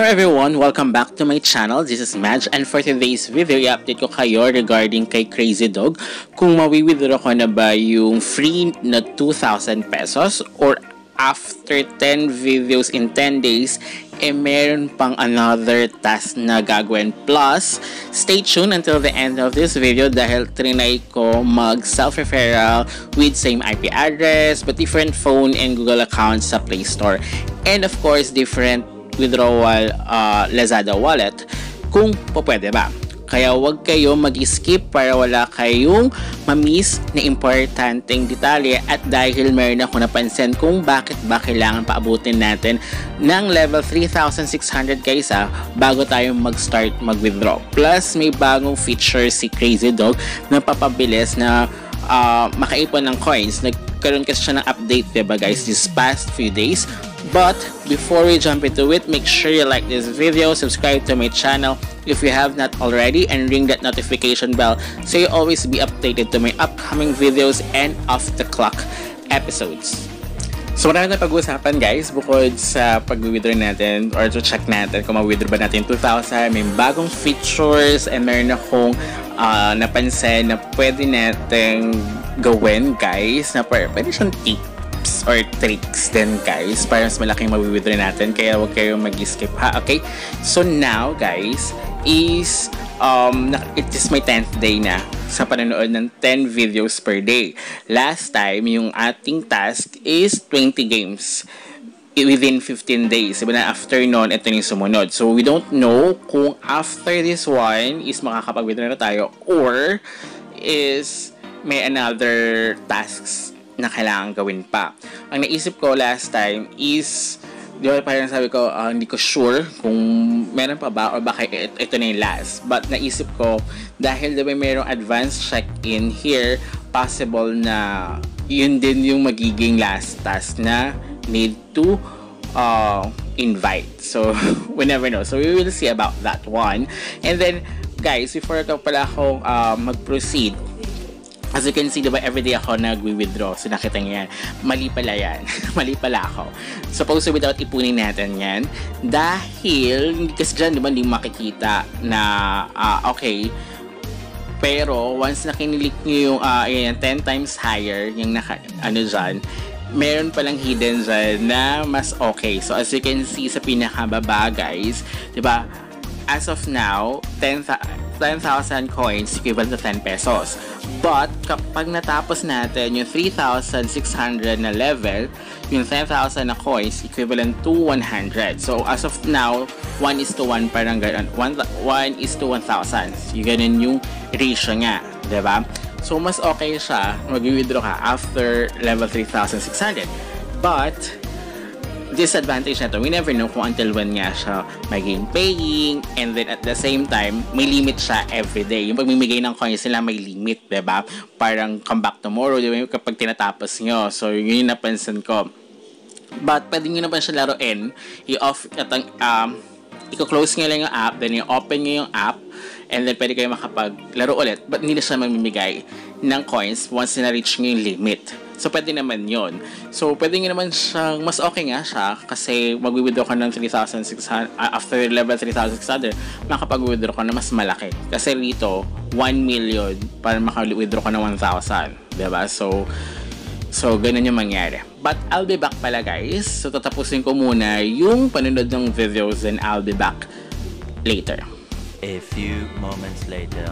everyone, welcome back to my channel. This is Madge, and for today's video, i-update ko kayo regarding kay Crazy Dog kung mawi-withdraw ko na ba yung free na 2,000 pesos or after 10 videos in 10 days, meron pang another task na gagawin. Plus, stay tuned until the end of this video dahil trinay ko mag self-referral with same IP address but different phone and Google accounts sa Play Store. And of course, different withdrawal Lazada wallet kung pwede ba. Kaya wag kayo mag-skip para wala kayong mamiss na importanteng detalye, at dahil meron ako napansin kung bakit ba kailangan paabutin natin ng level 3,600 guys bago tayo mag-start mag-withdraw. Plus may bagong feature si Crazy Dog na papabilis na makaipon ng coins. Nagkaroon kasi siya ng update, diba guys, this past few days. But before we jump into it, make sure you like this video, subscribe to my channel if you have not already, and ring that notification bell so you always be updated to my upcoming videos and off the clock episodes. So marami na pag-uusapan guys bukod sa pag-withdraw natin or to check natin kung ma-withdraw ba natin 2,000. May bagong features and meron akong napansin na pwede natin gawin guys, na pwede siyang tips or tricks din guys para mas malaking ma-withdraw natin, kaya huwag kayong mag-skip ha. Okay, so now guys is it is my 10th day na sa panonood ng 10 videos per day. Last time yung ating task is 20 games within 15 days. Diba na after nun, ito yung sumunod. So we don't know kung after this one is makakapag-withdraw na tayo or is may another tasks na kailangan gawin pa. Ang naisip ko last time is, di ba parang sabi ko, hindi ko sure kung meron pa ba or baka ito na yung last. But naisip ko, dahil diba mayroong advanced check-in here, possible na yun din yung magiging last task na need to invite. So, we never know. So, we will see about that one. And then, guys, before ko pala ako mag-proceed, as you can see, diba, everyday ako nag-withdraw. So, nakita niyo yan. Mali pala yan. Mali pala ako. Supposed to without ipunin natin yan. Dahil, kasi dyan, diba, hindi makikita na, okay. Pero, once na kinilik nyo yung 10 times higher, yung dyan, meron palang hidden dyan na mas okay. So, as you can see sa pinakababa, guys, diba, as of now, 10,000 coins equivalent to 10 pesos. But kapag natapos natin yung 3,600 na level, yung 10,000 na coins equivalent to 100. So as of now, 1:1 parang gano'n. 1:1,000. Yung ganun yung ratio nga, diba? So mas okay siya, mag-withdraw ka after level 3,600. But disadvantage na to, we never know kung until when nga siya maging paying, and then at the same time may limit siya everyday. Yung pagmimigay ng coins nila may limit, diba? Parang come back tomorrow, diba? Kapag tinatapos nyo. So yun yung napansin ko. But pwede nyo naman siya laruin, i-off i-close nyo lang yung app, then i-open nyo yung app, and then pwede kayo makapaglaro ulit, but hindi na siya mamimigay ng coins once na-reach nyo yung limit. So, pwede naman yon. So, pwede nga naman siyang, mas okay nga siya kasi mag-withdraw ka ng 3,600, after level 3,600, makapag-withdraw ka na mas malaki. Kasi rito, 1 million para maka-withdraw ka ng 1,000. Diba? So, ganun yung mangyari. But, I'll be back pala guys. So, tatapusin ko muna yung panonood ng videos and I'll be back later. A few moments later.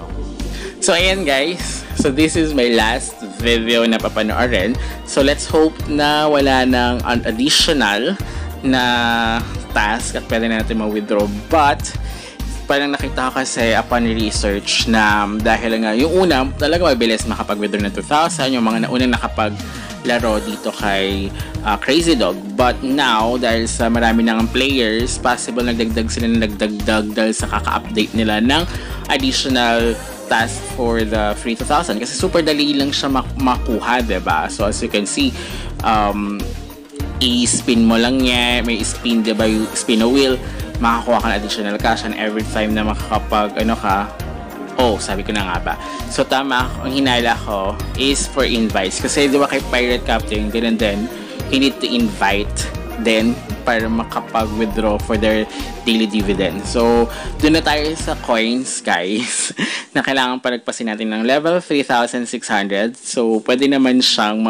So, ayan guys. So, this is my last video na papanoorin. So, let's hope na wala ng additional na task at pwede na natin ma-withdraw. But, parang nakita ko kasi upon research na dahil nga yung una, talaga mabilis makapag-withdraw ng 2,000. Yung mga naunang nakapaglaro dito kay Crazy Dog. But now, dahil sa marami nang players, possible nagdagdag sila ng nagdagdag dahil sa kaka-update nila ng additional task for the free 2,000 kasi super dali lang siya makuha, diba? So as you can see, i-spin mo lang niya, may spin, diba, yung spin a wheel, makakuha ka ng additional cash, and every time na makakapag sabi ko na nga ba. So tama, ang hinala ko is for invites kasi diba kay Pirate Captain, ganun din, you need to invite din para makapag-withdraw for their daily dividend. So, doon na tayo sa coins, guys, na kailangan palagpasin natin ng level 3,600. So, pwede naman siyang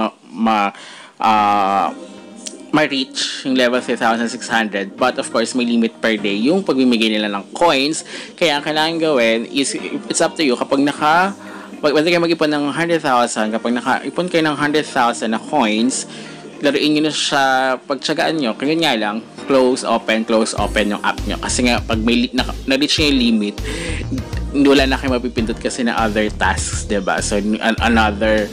ma-reach yung level 3,600, but of course may limit per day yung pagbibigay nila ng coins. Kaya ang kailangan gawin is, it's up to you. Kapag pwede kayo mag-ipon ng 100,000, kapag naka-ipon kayo ng 100,000 na coins, laruin nyo na siya, pagtsagaan nyo, kaya nga lang, close, open yung app nyo. Kasi nga, pag may na-reach nyo yung limit, wala na kayo mapipindot kasi na other tasks, diba? So, another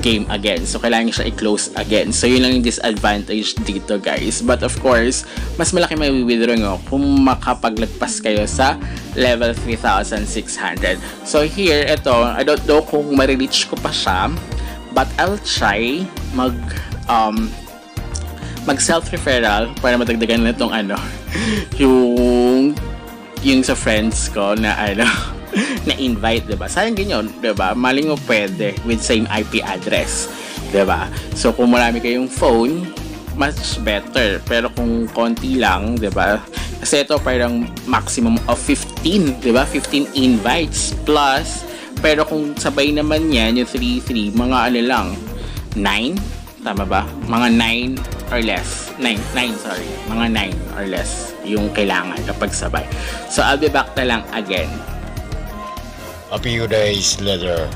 game again. So, kailangan nyo siya i-close again. So, yun lang yung disadvantage dito, guys. But, of course, mas malaki may withdraw nyo kung makapaglagpas kayo sa level 3,600. So, here, ito, I don't know kung ma-reach ko pa siya, but I'll try mag self-referral para madagdagan na itong yung sa friends ko na na invite, diba? Sayang ganyan, diba? Maling mo pwede with same IP address, diba? So, kung marami kayong phone, much better. Pero kung konti lang, diba? Kasi ito parang maximum of 15, diba? 15 invites plus, pero kung sabay naman yan, yung 3-3, mga lang, 9? Tama ba? Mga 9 or less. 9, sorry. Mga 9 or less yung kailangan kapag sabay. So, I'll be back na lang again. A few days later.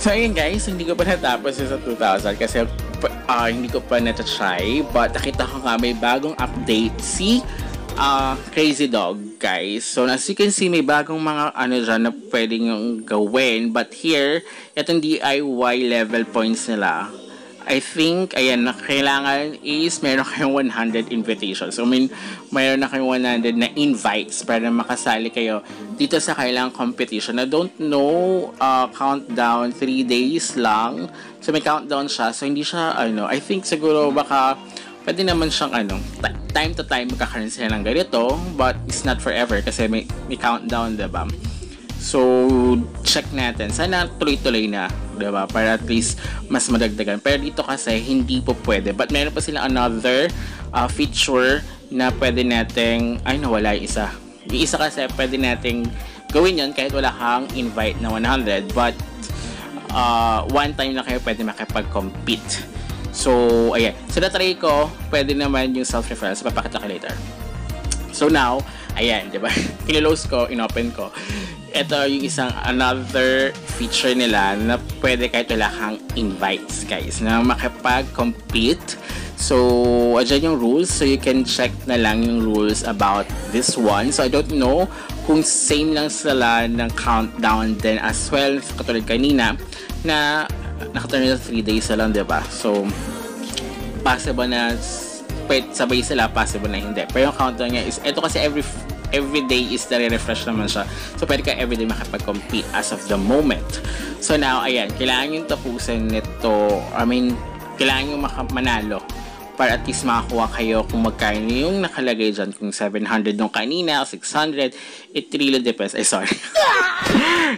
So, ayun guys, hindi ko pa natapos sa 2,000 kasi hindi ko pa na-try, but nakita ko nga may bagong update si Crazy Dog, guys. So, as you can see, may bagong mga dyan na pwedeng gawin. But here, itong DIY level points nila, I think, ayan, na kailangan is meron kayong 100 invitations. So, mayroon na kayong 100 na invites para makasali kayo dito sa kailang competition. I don't know, countdown, 3 days lang. So, may countdown siya. So, hindi siya, I think siguro baka pwede naman siyang time to time magkakaroon sila ng ganito, but it's not forever kasi may countdown, diba? So, check natin. Sana tuloy-tuloy na, diba? Para at least mas madagdagan. Pero dito kasi hindi po pwede. But meron pa sila another feature na pwede nating, nawala yung isa. Yung isa kasi pwede nating gawin yon kahit wala kang invite na 100, but one time na kayo pwede makipag-compete. So, ayan. So, na-try ko, pwede naman yung self-referral. So, papakita ko later. So, now, ayan, diba? Kinilose ko, inopen ko. Ito yung another feature nila na pwede kahit wala kang invites, guys, na makipag-compete. So, adyan yung rules. So, you can check na lang yung rules about this one. So, I don't know kung same lang sila ng countdown din as well. Katulad kanina, na nakaturn na 3 days na lang, diba? So, possible na sabay sila, possible na hindi. Pero yung countdown niya is, ito kasi every day is nare-refresh naman siya. So, pwede ka everyday makapag-compete as of the moment. So, now, ayan, kailangan yung tapusin nito. Kailangan yung manalo para at least makakuha kayo kung magkano yung nakalagay dyan. Kung 700 nung kanina, 600, it really depends. Sorry.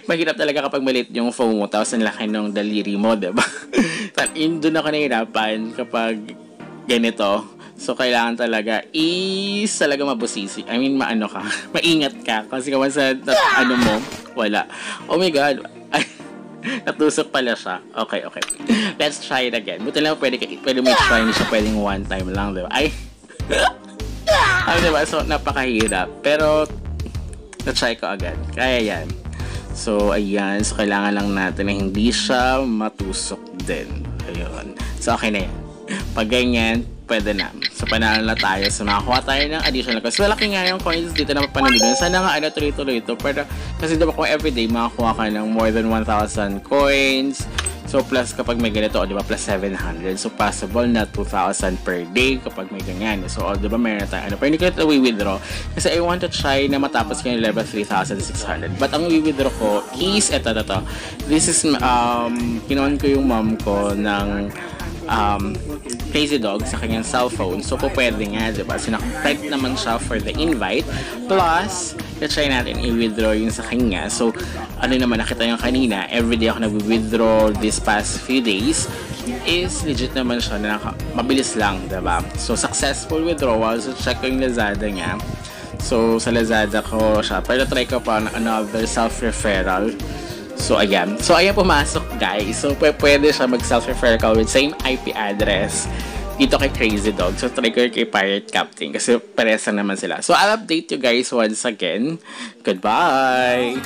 Mahirap talaga kapag maliit yung phone mo, tapos ang laki ng daliri mo, diba? Doon ako nahirapan kapag ganito. So, kailangan talaga talaga mabusisi. Maano ka. Maingat ka. Kasi kung sa mo, wala. Oh my God. Natusok pala siya. Okay. Let's try it again. Buti lang pwede mo try niya siya pwedeng one time lang, diba? Diba? So, napakahirap. Pero, na-try ko agad. Kaya yan. So, ayan. So, kailangan lang natin na hindi siya matusok din. Ayun. So, okay na yan. Pag ganyan, pwede na. So, panalo na tayo. So, makakuha tayo ng additional coins. So, laki nga yung coins dito na mapanalo. Sana nga, tuloy-tuloy ito. Pero, kasi diba kung everyday, makakuha ka ng more than 1,000 coins. So, plus kapag may ganito, diba, plus 700. So, possible na 2,000 per day kapag may ganyan. So, diba, mayroon na tayo. Pero hindi ko ito withdraw. Kasi I want to try na matapos ko yung level 3,600. But ang withdraw ko is, ito. This is, kinuhan ko yung mom ko ng Crazy Dog sa kanyang cellphone. So, pwede nga, diba? Sinakprint naman siya for the invite. Plus, na-try natin i-withdraw yung sa kanya. So, naman, nakita yung kanina, everyday ako nag-withdraw this past few days. is legit naman siya na mabilis lang, diba? So, successful withdrawal. So, check ko yung Lazada niya. So, sa Lazada ko siya. Pero try ko pa another self-referral. So, ayan. So, ayan pumasok, guys. So, pwede siya mag-self-referral ka with same IP address dito kay Crazy Dog. So, try ko kay Pirate Captain kasi paresa naman sila. So, I'll update you guys once again. Goodbye!